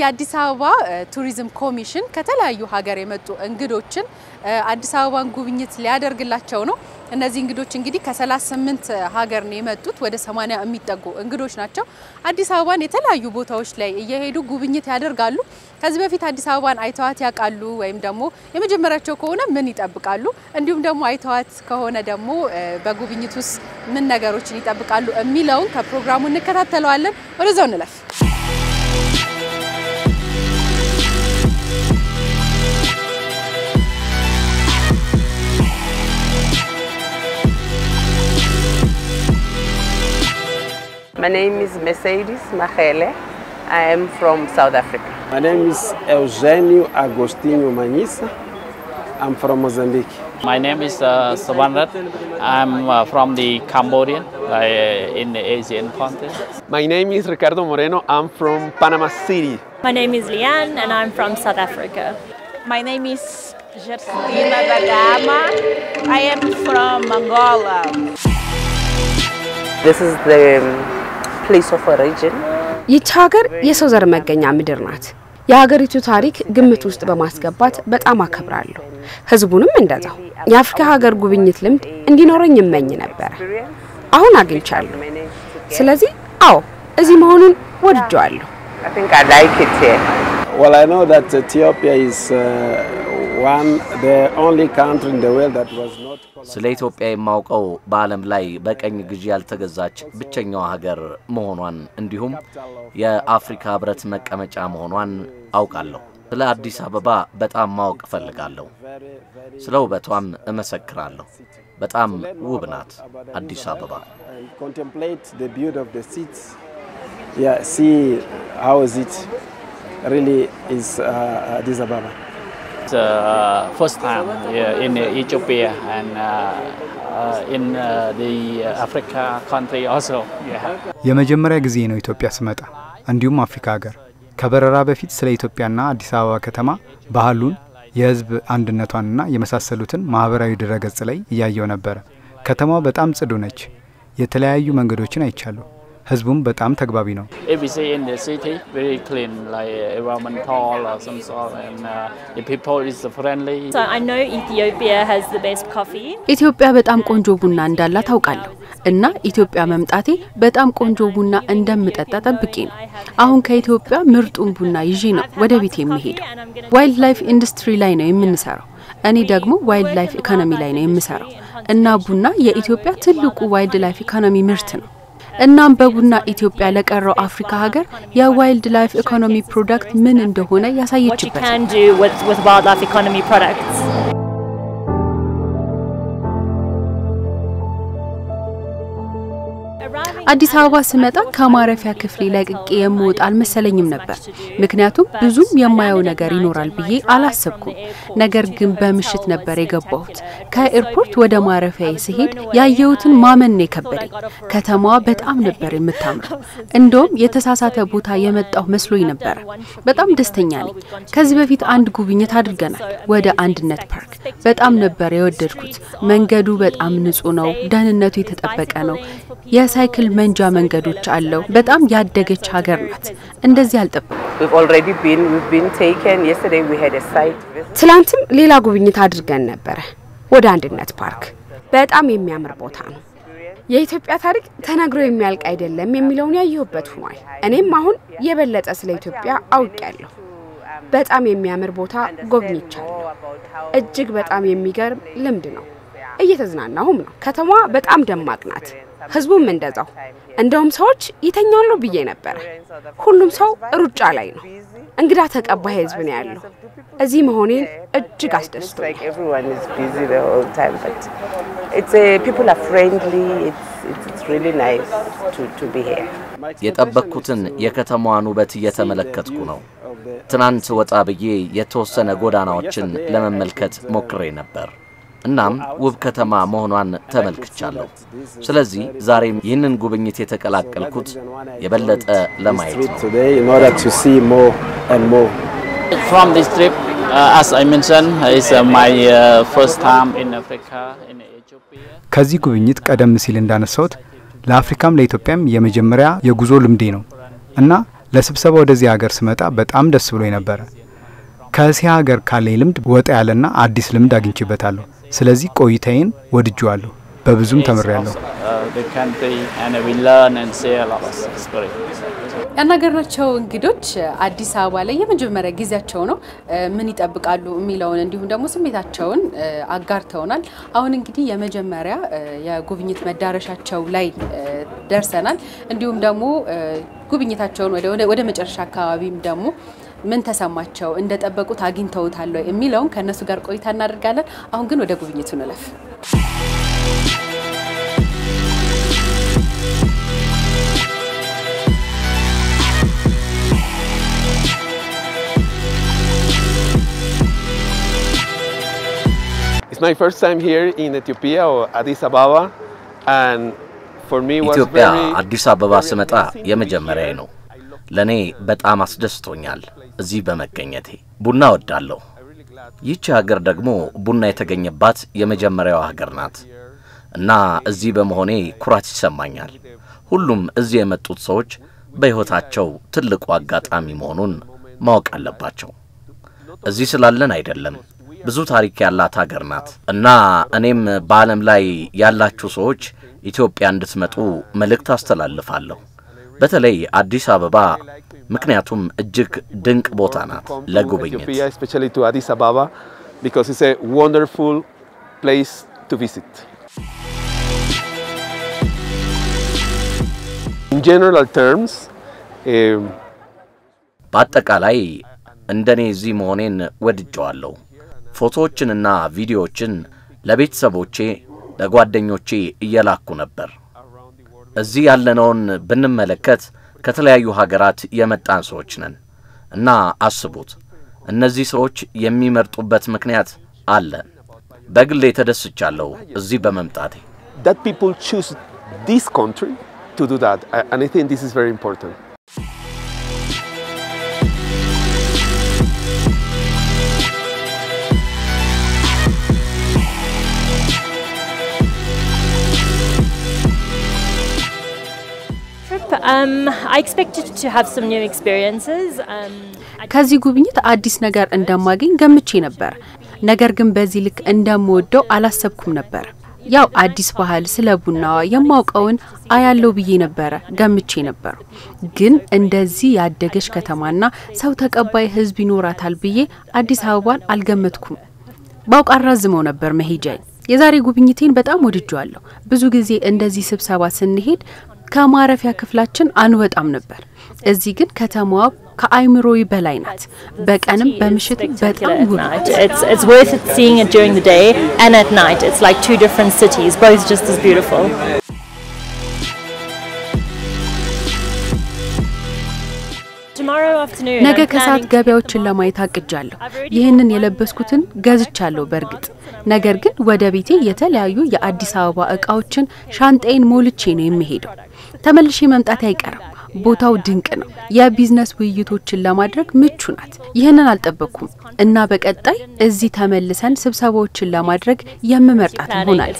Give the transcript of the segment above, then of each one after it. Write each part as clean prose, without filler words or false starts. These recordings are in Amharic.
የአዲስ አበባ ቱሪዝም ኮሚሽን ከተለያዩ ሀገር የመጡ እንግዶችን አዲስ አበባን ጉብኝት ሊያደርግላቸው ነው። እነዚህ እንግዶች እንግዲህ ከ38 ሀገር ነው የመጡት ወደ 80 የሚጠጉ እንግዶች ናቸው። አዲስ አበባን የተለያዩ ቦታዎች ላይ እየሄዱ ጉብኝት ያደርጋሉ። ከዚህ በፊት አዲስ አበባን አይተዋት ያውቃሉ ወይም ደግሞ የመጀመሪያቸው ከሆነ ምን ይጠብቃሉ? እንዲሁም ደግሞ አይተዋት ከሆነ ደግሞ በጉብኝት ውስጥ ምን ነገሮችን ይጠብቃሉ የሚለውን ከፕሮግራሙ እንከታተለዋለን። ወደዛው እንለፍ። My name is Mercedes Machele. I am from South Africa. My name is Eugenio Agostinho Manissa. I'm from Mozambique. My name is Savanrat. I'm from the Cambodian in the Asian continent. My name is Ricardo Moreno. I'm from Panama City. My name is Liane and I'm from South Africa. My name is Gerstina da Gama. I am from Angola. This is the place of origin. ይህች ሀገር የሰው ዘር መገኛ ምድር ናት። የሀገሪቱ ታሪክ ግምት ውስጥ በማስገባት በጣም አከብራለሁ። ህዝቡንም እንደዛው። የአፍሪካ ሀገር ጉብኝት ልምድ እንዲኖረኝ እመኝ ነበር። አሁን አግኝቻለሁ። ስለዚህ አዎ እዚህ መሆኑን ወድጄዋለሁ። I think I like it here. Well, I know that Ethiopia is the only country in the world that was not. ስለ ኢትዮጵያ የማውቀው በዓለም ላይ በቀኝ ግዢ ያልተገዛች ብቸኛዋ ሀገር መሆኗን እንዲሁም የአፍሪካ ህብረት መቀመጫ መሆኗን አውቃለሁ። ስለ አዲስ አበባ በጣም ማወቅ ፈልጋለሁ። ስለ ውበቷም እመሰክራለሁ። በጣም ውብ ናት አዲስ አበባ። Contemplate the beauty of the city. Yeah, see how is it really is Addis Ababa. It's first time in Ethiopia and in the Africa country also. የመጀመሪያ ጊዜ ነው ኢትዮጵያ ስመጣ እንዲሁም አፍሪካ ሀገር ከበረራ በፊት ስለ ኢትዮጵያና አዲስ አበባ ከተማ ባህሉን የህዝብ አንድነቷንና የመሳሰሉትን ማህበራዊ ድረገጽ ላይ ያያየው ነበር። ከተማው በጣም ጽዱ ነች። የተለያዩ መንገዶችን አይቻለሁ። ህዝቡም በጣም ተግባቢ ነው። Everything in the city very clean, like environmental or some sort, and the people is friendly. So I know Ethiopia has the best coffee. ኢትዮጵያ በጣም ቆንጆ ቡና እንዳላት ታውቃለሁ እና ኢትዮጵያ መምጣቴ በጣም ቆንጆ ቡና እንደምጠጣ ጠብቄ ነው። አሁን ከኢትዮጵያ ምርጡን ቡና ይዤ ነው ወደ ቤት የምሄደው። ዋይልድ ላይፍ ኢንዱስትሪ ላይ ነው የምንሰራው። እኔ ደግሞ ዋይልድ ላይፍ ኢኮኖሚ ላይ ነው የምሰራው እና ቡና የኢትዮጵያ ትልቁ ዋይልድ ላይፍ ኢኮኖሚ ምርት ነው። እናም በቡና ኢትዮጵያ ለቀረው አፍሪካ ሀገር የዋይልድ ላይፍ ኢኮኖሚ ፕሮዳክት ምን እንደሆነ ያሳየችበት። What you can do with wildlife economy products. አዲስ አበባ ስመጣ ከማረፊያ ክፍሌ ለቅቄ የምወጣ አልመሰለኝም ነበር። ምክንያቱም ብዙም የማየው ነገር ይኖራል ብዬ አላሰብኩም። ነገር ግን በምሽት ነበር የገባሁት። ከኤርፖርት ወደ ማረፊያዬ ሲሄድ ያየሁትን ማመን ነው የከበደኝ። ከተማዋ በጣም ነበር የምታምረው። እንደውም የተሳሳተ ቦታ የመጣሁ መስሎኝ ነበር። በጣም ደስተኛ ነኝ። ከዚህ በፊት አንድ ጉብኝት አድርገናል ወደ አንድነት ፓርክ። በጣም ነበር የወደድኩት። መንገዱ በጣም ንጹህ ነው፣ ደህንነቱ የተጠበቀ ነው። የሳይክል መንጃ መንገዶች አለው። በጣም ያደገች ሀገር ናት። እንደዚህ አልጠበቅኩም። We've been taken. Yesterday we had a site visit. ትላንትም ሌላ ጉብኝት አድርገን ነበር ወደ አንድነት ፓርክ። በጣም የሚያምር ቦታ ነው። የኢትዮጵያ ታሪክ ተነግሮ የሚያልቅ አይደለም የሚለውን ያየሁበት ሆኗል። እኔም አሁን የበለጠ ስለ ኢትዮጵያ አውቄያለሁ። በጣም የሚያምር ቦታ ጎብኝቻለሁ። እጅግ በጣም የሚገርም ልምድ ነው። እየተዝናናሁም ነው። ከተማዋ በጣም ደማቅ ናት። ህዝቡም እንደዛው። እንደውም ሰዎች ይተኛሉ ብዬ ነበር። ሁሉም ሰው ሩጫ ላይ ነው። እንግዳ ተቀባይ ህዝብ ነው ያለው። እዚህ መሆኔን እጅግ አስደስቶኛል። Everyone is busy the whole time, but people are friendly. It's really nice to be here. የጠበቅኩትን የከተማዋን ውበት እየተመለከትኩ ነው። ትናንት ወጣ ብዬ የተወሰነ ጎዳናዎችን ለመመልከት ሞክሬ ነበር። እናም ውብ ከተማ መሆኗን ተመልክቻለሁ። ስለዚህ ዛሬም ይህንን ጉብኝት የተቀላቀልኩት የበለጠ ለማየት ነው። In order to see more and more. From this trip, as I mentioned, it's my first time in Africa, in Ethiopia. ከዚህ ጉብኝት ቀደም ሲል እንዳነሳሁት ለአፍሪካም ለኢትዮጵያም የመጀመሪያ የጉዞ ልምዴ ነው እና ለስብሰባ ወደዚህ ሀገር ስመጣ በጣም ደስ ብሎኝ ነበር። ከእስያ ሀገር ካለኝ ልምድ ወጣ ያለና አዲስ ልምድ አግኝቼበታለሁ። ስለዚህ ቆይታዬን ወድጄዋለሁ። በብዙም ተምሬያለሁ። ያናገርናቸው እንግዶች አዲስ አበባ ላይ የመጀመሪያ ጊዜያቸው ነው። ምን ይጠብቃሉ የሚለውን እንዲሁም ደግሞ ስሜታቸውን አጋርተውናል። አሁን እንግዲህ የመጀመሪያ የጉብኝት መዳረሻቸው ላይ ደርሰናል። እንዲሁም ደግሞ ጉብኝታቸውን ወደ መጨረሻ አካባቢም ደግሞ ምን ተሰማቸው እንደጠበቁት አግኝተውታል የሚለውን ከነሱ ጋር ቆይታ እናደርጋለን። አሁን ግን ወደ ጉብኝቱ እንለፍ። It's my first time here in Ethiopia or Addis Ababa, and for me was ኢትዮጵያ አዲስ አበባ ስመጣ የመጀመሪያዬ ነው። ለኔ በጣም አስደስቶኛል እዚህ በመገኘቴ። ቡና ወዳለሁ። ይህች ሀገር ደግሞ ቡና የተገኘባት የመጀመሪያው ሀገር ናት እና እዚህ በመሆኔ ኩራት ይሰማኛል። ሁሉም እዚህ የመጡት ሰዎች በህይወታቸው ትልቁ አጋጣሚ መሆኑን ማወቅ አለባቸው። እዚህ ስላለን አይደለም፣ ብዙ ታሪክ ያላት ሀገር ናት እና እኔም በዓለም ላይ ያላችሁ ሰዎች ኢትዮጵያ እንድትመጡ መልእክት አስተላልፋለሁ። በተለይ አዲስ አበባ ምክንያቱም እጅግ ድንቅ ቦታ ናት ለጉብኝት። especially to Addis Ababa because it's a wonderful place to visit. In general terms, በአጠቃላይ እንደኔ እዚህ መሆኔን ወድጄዋለሁ። ፎቶዎችንና ቪዲዮዎችን ለቤተሰቦቼ ለጓደኞቼ እየላኩ ነበር። እዚህ ያለነውን ብንመለከት ከተለያዩ ሀገራት የመጣን ሰዎች ነን እና አስቡት እነዚህ ሰዎች የሚመርጡበት ምክንያት አለ። በግሌ ተደስቻለሁ እዚህ በመምጣቴ። That people choose this country to do that, and I think this is very important. I expected to have some new experiences. ከዚህ ጉብኝት አዲስ ነገር እንደማገኝ ገምቼ ነበር። ነገር ግን በዚህ ልክ እንደምወደው አላሰብኩም ነበር። ያው አዲስ ባህል ስለ ቡናዋ የማውቀውን አያለው ብዬ ነበር ገምቼ ነበር። ግን እንደዚህ ያደገች ከተማና ሰው ተቀባይ ህዝብ ይኖራታል ብዬ አዲስ አበባን አልገመትኩም። ባውቅ አራዝመው ነበር መሄጃዬ። የዛሬ ጉብኝቴን በጣም ወድጄዋለሁ። ብዙ ጊዜ እንደዚህ ስብሰባ ስንሄድ ከማረፊያ ክፍላችን አንወጣም ነበር። እዚህ ግን ከተማዋ ከአይምሮይ በላይ ናት። በቀንም በምሽትም በጣም ውብ ናት። It's worth it seeing it during the day and at night. It's like two different cities, both just as beautiful. Tomorrow afternoon ነገ ከሰዓት ገበያዎችን ለማየት አቅጃለሁ። ይህንን የለበስኩትን ገዝቻለሁ በርግጥ። ነገር ግን ወደ ቤቴ የተለያዩ የአዲስ አበባ እቃዎችን ሻንጣዬን ሞልቼ ነው የሚሄደው። ተመልሼ መምጣት አይቀርም። ቦታው ድንቅ ነው። የቢዝነስ ውይይቶችን ለማድረግ ምቹ ናት። ይህንን አልጠበቅኩም እና በቀጣይ እዚህ ተመልሰን ስብሰባዎችን ለማድረግ የምመርጣት ይሆናል።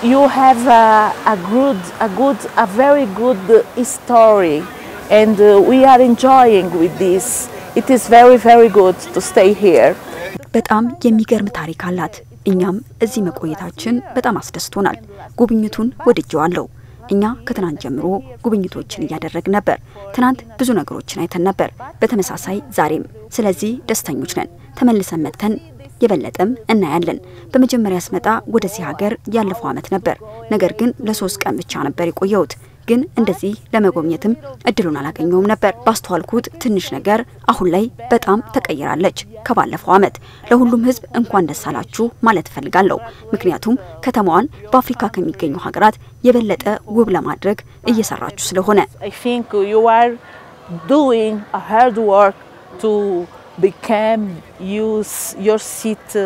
You have a very good story, and we are enjoying with this. It is very, very good to stay here. በጣም የሚገርም ታሪክ አላት። እኛም እዚህ መቆየታችን በጣም አስደስቶናል። ጉብኝቱን ወድጄዋለሁ። እኛ ከትናንት ጀምሮ ጉብኝቶችን እያደረግን ነበር። ትናንት ብዙ ነገሮችን አይተን ነበር። በተመሳሳይ ዛሬም። ስለዚህ ደስተኞች ነን። ተመልሰን መተን የበለጠም እናያለን። በመጀመሪያ ስመጣ ወደዚህ ሀገር ያለፈው አመት ነበር። ነገር ግን ለ3 ቀን ብቻ ነበር የቆየሁት። ግን እንደዚህ ለመጎብኘትም እድሉን አላገኘውም ነበር። ባስተዋልኩት ትንሽ ነገር አሁን ላይ በጣም ተቀይራለች ከባለፈው አመት። ለሁሉም ህዝብ እንኳን ደስ አላችሁ ማለት ፈልጋለሁ። ምክንያቱም ከተማዋን በአፍሪካ ከሚገኙ ሀገራት የበለጠ ውብ ለማድረግ እየሰራችሁ ስለሆነ I think you are doing a hard work to become your city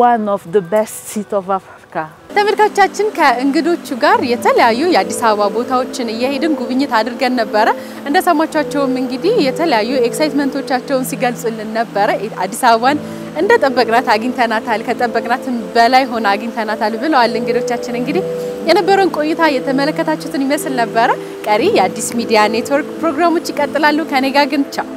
one of the best cities of Africa. አፍሪካ። ተመልካቾቻችን ከእንግዶቹ ጋር የተለያዩ የአዲስ አበባ ቦታዎችን እየሄድን ጉብኝት አድርገን ነበረ። እንደሰማቻቸውም እንግዲህ የተለያዩ ኤክሳይትመንቶቻቸውን ሲገልጹልን ነበረ። አዲስ አበባን እንደጠበቅናት አግኝተናታል፣ ከጠበቅናትም በላይ ሆና አግኝተናታል ብለዋል እንግዶቻችን። እንግዲህ የነበረን ቆይታ የተመለከታችሁትን ይመስል ነበረ። ቀሪ የአዲስ ሚዲያ ኔትወርክ ፕሮግራሞች ይቀጥላሉ። ከኔ ጋር ግን ቻው።